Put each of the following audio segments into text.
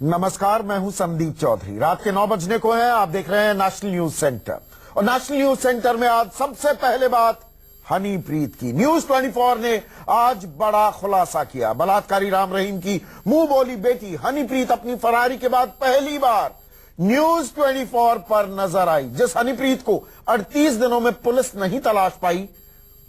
नमस्कार, मैं हूं संदीप चौधरी। रात के 9 बजने को है, आप देख रहे हैं नेशनल न्यूज सेंटर। और नेशनल न्यूज सेंटर में आज सबसे पहले बात हनीप्रीत की। न्यूज 24 ने आज बड़ा खुलासा किया। बलात्कारी राम रहीम की मुंह बोली बेटी हनीप्रीत अपनी फरारी के बाद पहली बार न्यूज 24 पर नजर आई। जिस हनीप्रीत को 38 दिनों में पुलिस नहीं तलाश पाई,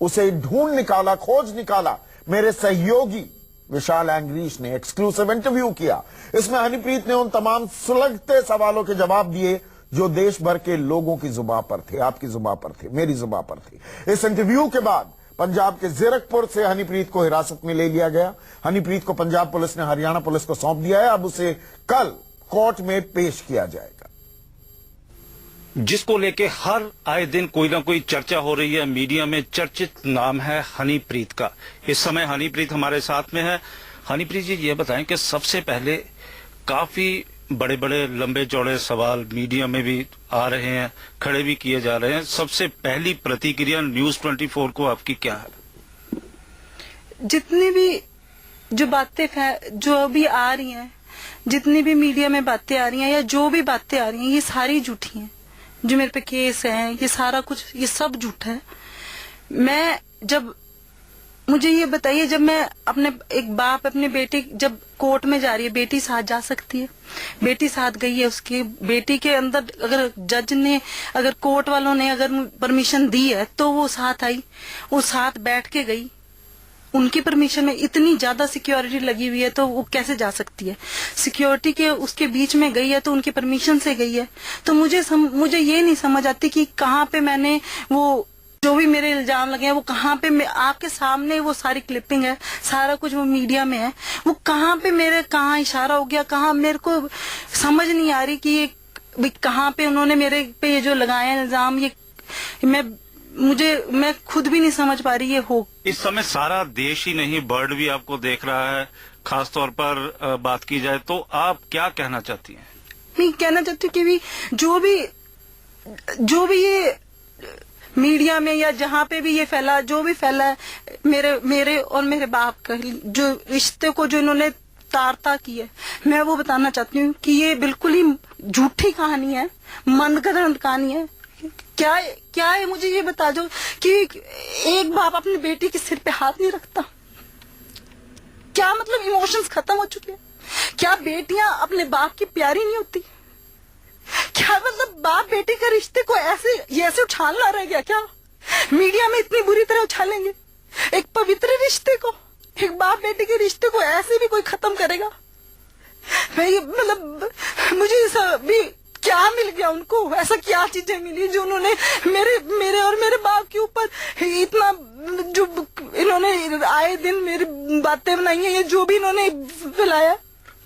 उसे ढूंढ निकाला, खोज निकाला मेरे सहयोगी विशाल एंग्रीश ने एक्सक्लूसिव इंटरव्यू किया। इसमें हनीप्रीत ने उन तमाम सुलगते सवालों के जवाब दिए जो देश भर के लोगों की जुबान पर थे, आपकी जुबान पर थे, मेरी जुबान पर थे। इस इंटरव्यू के बाद पंजाब के जीरकपुर से हनीप्रीत को हिरासत में ले लिया गया। हनीप्रीत को पंजाब पुलिस ने हरियाणा पुलिस को सौंप दिया है। अब उसे कल कोर्ट में पेश किया जाएगा, जिसको लेके हर आए दिन कोई ना कोई चर्चा हो रही है। मीडिया में चर्चित नाम है हनीप्रीत का। इस समय हनीप्रीत हमारे साथ में है। हनीप्रीत जी, ये बताएं कि सबसे पहले काफी बड़े बड़े लंबे चौड़े सवाल मीडिया में भी आ रहे हैं, खड़े भी किए जा रहे हैं। सबसे पहली प्रतिक्रिया न्यूज 24 को आपकी क्या है? जितनी भी जो बातें जो भी आ रही हैं, जितनी भी मीडिया में बातें आ रही हैं या जो भी बातें आ रही हैं, ये सारी झूठी हैं। जो मेरे पे केस है, ये सारा कुछ, ये सब झूठा है। मुझे ये बताइए, जब मैं एक बाप अपने बेटे जब कोर्ट में जा रही है, बेटी साथ जा सकती है? बेटी साथ गई है, उसकी बेटी के अंदर अगर जज ने, अगर कोर्ट वालों ने अगर परमिशन दी है तो वो साथ आई, वो साथ बैठ के गई। उनकी परमिशन में इतनी ज्यादा सिक्योरिटी लगी हुई है तो वो कैसे जा सकती है? सिक्योरिटी के उसके बीच में गई है तो उनकी परमिशन से गई है। तो मुझे ये नहीं समझ आती कि कहाँ पे मैंने वो जो भी मेरे इल्जाम लगे हैं वो कहाँ पे, आपके सामने वो सारी क्लिपिंग है, सारा कुछ वो मीडिया में है, वो कहाँ पे मेरे कहाँ इशारा हो गया, कहाँ मेरे को समझ नहीं आ रही कि ये कहाँ पे उन्होंने मेरे पे ये जो लगाए इल्जाम, ये मैं खुद भी नहीं समझ पा रही ये हो। इस समय सारा देश ही नहीं, वर्ल्ड भी आपको देख रहा है। खास तौर पर बात की जाए तो आप क्या कहना चाहती हैं? मैं कहना चाहती हूँ कि जो भी ये मीडिया में या जहाँ पे भी ये फैला, जो भी फैला है, मेरे और मेरे बाप का जो रिश्ते को जो इन्होंने तारता की है, मैं वो बताना चाहती हूँ कि ये बिल्कुल ही झूठी कहानी है, मनगढ़ंत कहानी है। क्या है मुझे ये बता दो कि एक बाप अपनी बेटी के सिर पे हाथ नहीं रखता? क्या मतलब इमोशंस खत्म हो चुके हैं? क्या बेटियां अपने बाप की प्यारी नहीं होती? क्या मतलब बाप बेटी के रिश्ते को ऐसे उछालना रह गया क्या? मीडिया में इतनी बुरी तरह उछालेंगे एक पवित्र रिश्ते को, एक बाप बेटी के रिश्ते को ऐसे भी कोई खत्म करेगा? मुझे क्या मिल गया उनको? ऐसा क्या चीजें मिली जो उन्होंने मेरे और मेरे बाप के ऊपर इतना, जो इन्होंने आए दिन मेरी बातें बनाई हैं, ये जो भी इन्होंने फैलाया।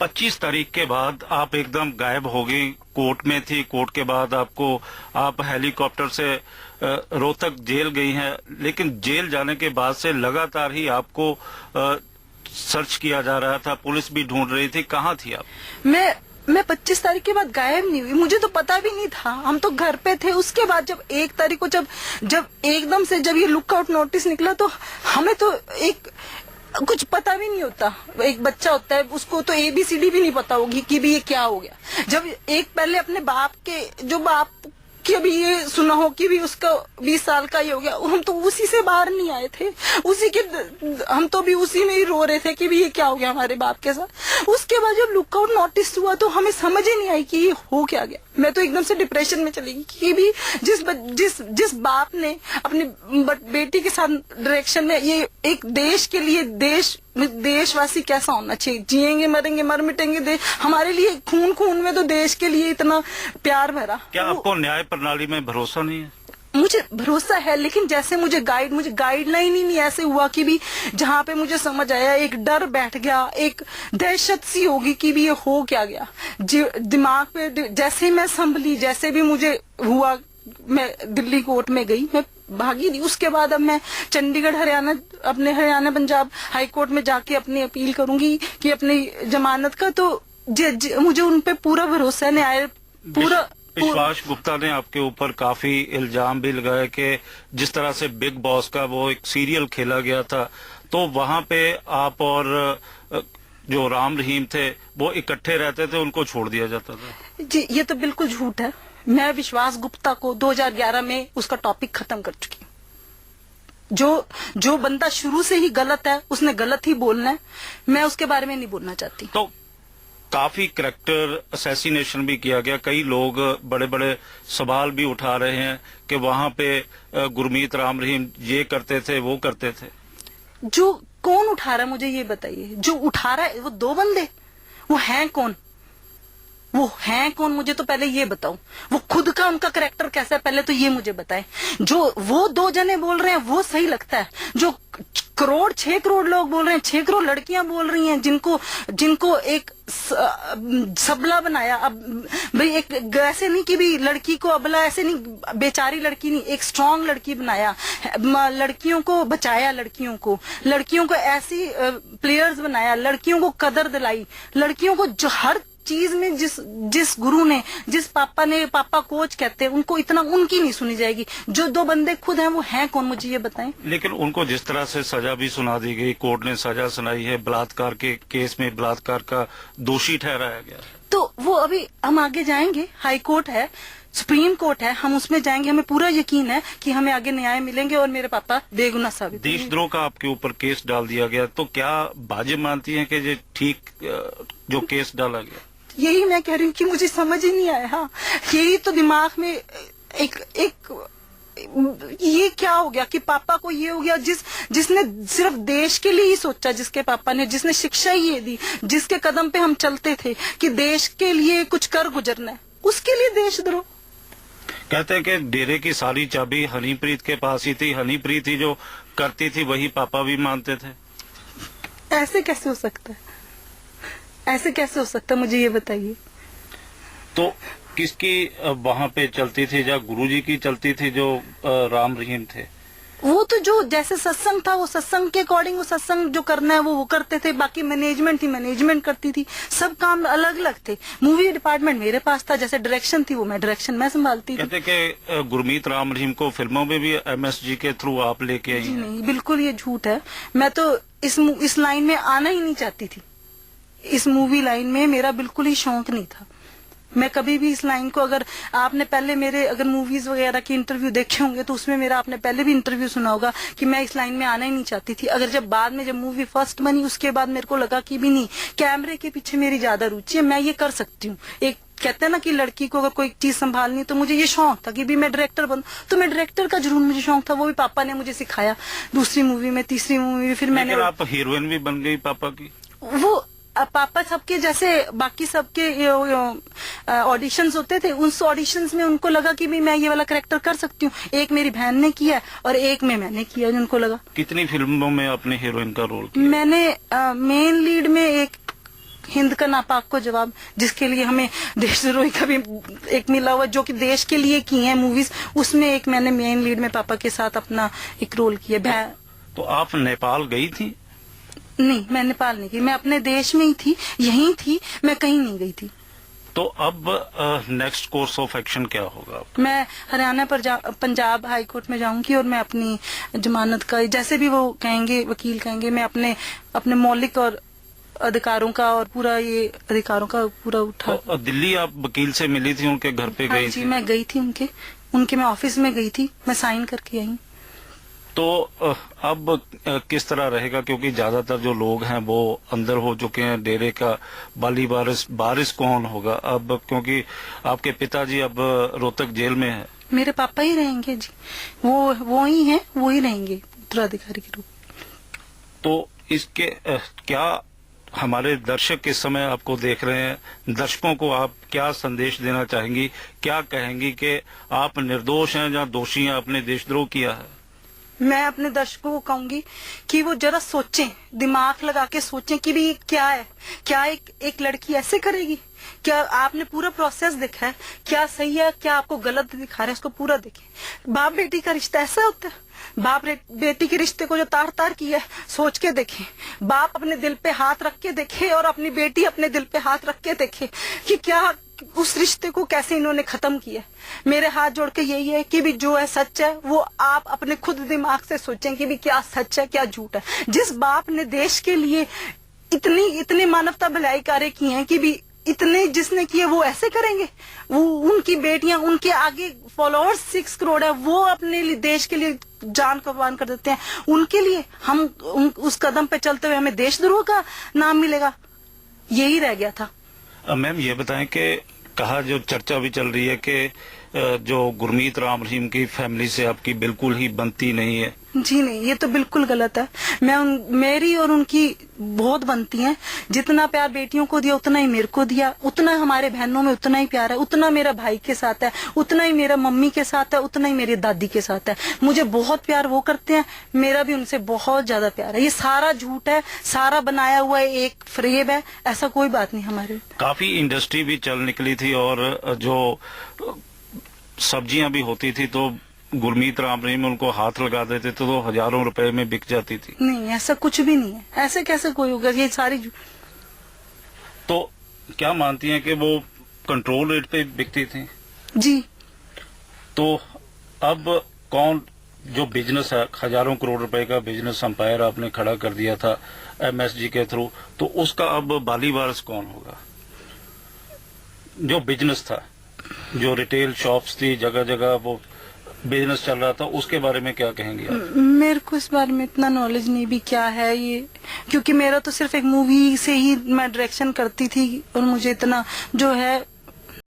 25 तारीख के बाद आप एकदम गायब हो गई। कोर्ट में थी, कोर्ट के बाद आप हेलीकॉप्टर से रोहतक जेल गई हैं, लेकिन जेल जाने के बाद से लगातार ही आपको सर्च किया जा रहा था, पुलिस भी ढूंढ रही थी। कहाँ थी आप? मैं 25 तारीख के बाद गायब नहीं हुई, मुझे तो पता भी नहीं था। हम तो घर पे थे। उसके बाद जब 1 तारीख को जब एकदम से जब ये लुकआउट नोटिस निकला तो हमें तो कुछ पता भी नहीं होता। एक बच्चा होता है, उसको तो ABCD भी नहीं पता होगी कि भी ये क्या हो गया। जब पहले अपने बाप के, जो बाप कि अभी ये सुना हो कि भी उसका 20 साल का ही हो गया, हम तो उसी से बाहर नहीं आए थे। हम तो भी उसी में ही रो रहे थे कि भी ये क्या हो गया हमारे बाप के साथ। उसके बाद जब लुकआउट नोटिस हुआ तो हमें समझ ही नहीं आई कि ये हो क्या गया। मैं तो एकदम से डिप्रेशन में चली गई कि भी जिस बाप ने अपनी बेटी के साथ डायरेक्शन में, ये एक देश के लिए, देशवासी कैसा होना चाहिए, जिएंगे मरेंगे मर मिटेंगे देश, हमारे लिए खून में तो देश के लिए इतना प्यार भरा। क्या आपको न्याय प्रणाली में भरोसा नहीं है? मुझे भरोसा है, लेकिन जैसे मुझे गाइडलाइन ही नहीं ऐसे हुआ कि भी जहाँ पे मुझे समझ आया, एक डर बैठ गया, एक दहशत सी होगी कि भी ये हो क्या गया दिमाग पे। जैसे मैं संभली, जैसे भी मुझे हुआ, मैं दिल्ली कोर्ट में गई, मैं भागी नहीं। उसके बाद अब मैं चंडीगढ़ हरियाणा पंजाब हाई कोर्ट में जाके अपनी अपील करूंगी कि अपनी जमानत का। तो मुझे उन पे पूरा भरोसा है, न्याय पूरा। विश्वास गुप्ता ने आपके ऊपर काफी इल्जाम भी लगाए कि जिस तरह से बिग बॉस का वो एक सीरियल खेला गया था, तो वहां पे आप और जो राम रहीम थे वो इकट्ठे रहते थे, उनको छोड़ दिया जाता था। जी ये तो बिल्कुल झूठ है। मैं विश्वास गुप्ता को 2011 में उसका टॉपिक खत्म कर चुकी हूँ। जो बंदा शुरू से ही गलत है उसने गलत ही बोलना है, मैं उसके बारे में नहीं बोलना चाहती। तो काफी करैक्टर असैसिनेशन भी किया गया, कई लोग बड़े बड़े सवाल भी उठा रहे हैं कि वहां पे गुरमीत राम रहीम ये करते थे वो करते थे। जो कौन उठा रहा है मुझे ये बताइए, जो उठा रहा है वो दो बंदे, वो हैं कौन? वो हैं कौन मुझे तो पहले ये बताओ। वो खुद का उनका कैरेक्टर कैसा है पहले तो ये मुझे बताएं। जो वो दो जने बोल रहे हैं वो सही लगता है, जो 6 करोड़ लोग बोल रहे हैं, 6 करोड़ लड़कियां बोल रही हैं, जिनको एक सबला बनाया। अब भाई एक ऐसे नहीं कि भी लड़की को अबला, ऐसे नहीं बेचारी लड़की नहीं, एक स्ट्रांग लड़की बनाया, लड़कियों को बचाया, लड़कियों को ऐसी प्लेयर्स बनाया, लड़कियों को कदर दिलाई, लड़कियों को जो हर चीज में जिस गुरु ने, जिस पापा कोच कहते हैं, उनको इतना उनकी नहीं सुनी जाएगी। जो दो बंदे खुद हैं वो हैं कौन मुझे ये बताएं। लेकिन उनको जिस तरह से सजा भी सुना दी गई, कोर्ट ने सजा सुनाई है, बलात्कार के केस में बलात्कार का दोषी ठहराया गया। तो वो अभी हम आगे जाएंगे, हाई कोर्ट है, सुप्रीम कोर्ट है, हम उसमें जाएंगे। हमें पूरा यकीन है कि हमें आगे न्याय मिलेंगे और मेरे पापा बेगुनाह साबित। देशद्रोह का आपके ऊपर केस डाल दिया गया, तो क्या बाजी मानती हैं कि ये ठीक जो केस डाला गया? यही मैं कह रही हूँ कि मुझे समझ ही नहीं आया। हाँ, यही तो दिमाग में एक ये क्या हो गया कि पापा को ये हो गया, जिसने सिर्फ देश के लिए ही सोचा, जिसके पापा ने, जिसने शिक्षा ही ये दी, जिसके कदम पे हम चलते थे कि देश के लिए कुछ कर गुजरना है, उसके लिए देशद्रोह। कहते हैं कि डेरे की सारी चाबी हनीप्रीत के पास ही थी, हनीप्रीत ही जो करती थी वही पापा भी मानते थे। ऐसे कैसे हो सकता है? ऐसे कैसे हो सकता है मुझे ये बताइए। तो किसकी वहां पे चलती थी? या गुरुजी की चलती थी जो राम रहीम थे? वो तो जो जैसे सत्संग था वो सत्संग के अकॉर्डिंग, वो सत्संग जो करना है वो करते थे। बाकी मैनेजमेंट थी, मैनेजमेंट करती थी। सब काम अलग अलग थे। मूवी डिपार्टमेंट मेरे पास था, जैसे डायरेक्शन थी वो डायरेक्शन मैं संभालती थी। कहते कि गुरमीत राम रहीम को फिल्मों में भी MSG के थ्रू आप लेके आई हैं। नहीं, बिल्कुल ये झूठ है। मैं तो इस लाइन में आना ही नहीं चाहती थी। इस मूवी लाइन में मेरा बिल्कुल ही शौक नहीं था। मैं कभी भी इस लाइन को, अगर आपने पहले मेरे अगर मूवीज वगैरह के इंटरव्यू देखे होंगे तो उसमें मेरा आपने पहले भी इंटरव्यू सुना होगा कि मैं इस लाइन में आना ही नहीं चाहती थी। अगर जब मूवी फर्स्ट बनी उसके बाद मेरे को लगा कि भी नहीं, कैमरे के पीछे मेरी ज्यादा रुचि है, मैं ये कर सकती हूँ। एक कहते हैं ना कि लड़की को अगर कोई चीज संभालनी, तो मुझे ये शौक था कि भी मैं डायरेक्टर बनूं। तो मैं डायरेक्टर का जरूर मुझे शौक था, वो भी पापा ने मुझे सिखाया। दूसरी मूवी में, तीसरी मूवी में, फिर मैंने, आप हीरोइन भी बन गई पापा की। वो पापा सबके जैसे बाकी सबके ऑडिशंस होते थे, उन ऑडिशंस में उनको लगा कि भी मैं ये वाला कैरेक्टर कर सकती हूँ। एक मेरी बहन ने किया और एक में मैंने किया, उनको लगा। कितनी फिल्मों में आपने हीरोइन का रोल किया? मैंने मेन लीड में एक हिंद का नापाक को जवाब, जिसके लिए हमें देशद्रोही का भी एक मिला हुआ, जो कि देश के लिए की है मूवीज, उसमें एक मैंने मेन लीड में पापा के साथ अपना एक रोल किया। तो आप नेपाल गई थी? नहीं, मैं नेपाल नहीं गई, मैं अपने देश में ही थी, यहीं थी, मैं कहीं नहीं गई थी। तो अब नेक्स्ट कोर्स ऑफ एक्शन क्या होगा? मैं हरियाणा पंजाब हाई कोर्ट में जाऊंगी और मैं अपनी जमानत का, जैसे भी वो कहेंगे, वकील कहेंगे, मैं अपने मौलिक और अधिकारों का और पूरा ये अधिकारों का पूरा उठा। तो दिल्ली आप वकील से मिली थी, उनके घर पे गई जी, थी? मैं गई थी उनके मैं ऑफिस में गई थी, मैं साइन करके आई। तो अब किस तरह रहेगा, क्योंकि ज्यादातर जो लोग हैं वो अंदर हो चुके हैं, डेरे का बाली बारिश कौन होगा अब, क्योंकि आपके पिताजी अब रोहतक जेल में है। मेरे पापा ही रहेंगे जी, वो ही हैं, वो ही रहेंगे उत्तराधिकारी के रूप में। तो इसके क्या हमारे दर्शक इस समय आपको देख रहे हैं, दर्शकों को आप क्या संदेश देना चाहेंगी? क्या कहेंगी कि आप निर्दोष हैं या दोषी हैं, आपने देशद्रोह किया है? मैं अपने दर्शकों को कहूंगी कि वो जरा सोचें, दिमाग लगा के सोचें कि भी क्या है, क्या एक लड़की ऐसे करेगी? क्या आपने पूरा प्रोसेस देखा है? क्या सही है, क्या आपको गलत दिखा रहे हैं, उसको पूरा देखें। बाप बेटी का रिश्ता ऐसा होता है? बाप बेटी के रिश्ते को जो तार तार किया है, सोच के देखें। बाप अपने दिल पे हाथ रख के देखे और अपनी बेटी अपने दिल पे हाथ रख के देखे कि क्या उस रिश्ते को कैसे इन्होंने खत्म किया। मेरे हाथ जोड़ के यही है कि भी जो है सच है, वो आप अपने खुद दिमाग से सोचें कि भी क्या सच है, क्या झूठ है। जिस बाप ने देश के लिए इतनी इतनी मानवता भलाई कार्य किए हैं कि भी इतने जिसने किए वो ऐसे करेंगे। वो उनकी बेटियां, उनके आगे फॉलोअर्स 6 करोड़ है, वो अपने लिए देश के लिए जान कुर्बान कर देते हैं। उनके लिए हम उस कदम पे चलते हुए हमें देशद्रोह का नाम मिलेगा, यही रह गया था। मैम ये बताएं कि कहा जो चर्चा भी चल रही है कि जो गुरमीत राम रहीम की फैमिली से आपकी बिल्कुल ही बनती नहीं है। जी नहीं, ये तो बिल्कुल गलत है। मेरी और उनकी बहुत बनती है। जितना प्यार बेटियों को दिया उतना ही मेरे को दिया, उतना हमारे बहनों में उतना ही प्यार है, उतना मेरा भाई के साथ है, उतना ही मेरा मम्मी के साथ है, उतना ही मेरी दादी के साथ है। मुझे बहुत प्यार वो करते हैं, मेरा भी उनसे बहुत ज्यादा प्यार है। ये सारा झूठ है, सारा बनाया हुआ एक फ्रेब है, ऐसा कोई बात नहीं। हमारे काफी इंडस्ट्री भी चल निकली थी और जो सब्जियां भी होती थी तो गुरमीत राम रहीम उनको हाथ लगा देते तो हजारों रुपए में बिक जाती थी। नहीं, ऐसा कुछ भी नहीं है। ऐसे कैसे कोई होगा? ये सारी तो क्या मानती हैं कि वो कंट्रोल रेट पे बिकती थी? जी। तो अब कौन जो बिजनेस है, हजारों करोड़ रुपए का बिजनेस अंपायर आपने खड़ा कर दिया था एमएसजी के थ्रू, तो उसका अब बाली वारिस कौन होगा? जो बिजनेस था, जो रिटेल शॉप्स थी, जगह जगह वो बिजनेस चल रहा था, उसके बारे में क्या कहेंगे आप? मेरे को इस बारे में इतना नॉलेज नहीं भी क्या है ये, क्योंकि मेरा तो सिर्फ एक मूवी से ही मैं डायरेक्शन करती थी और मुझे इतना जो है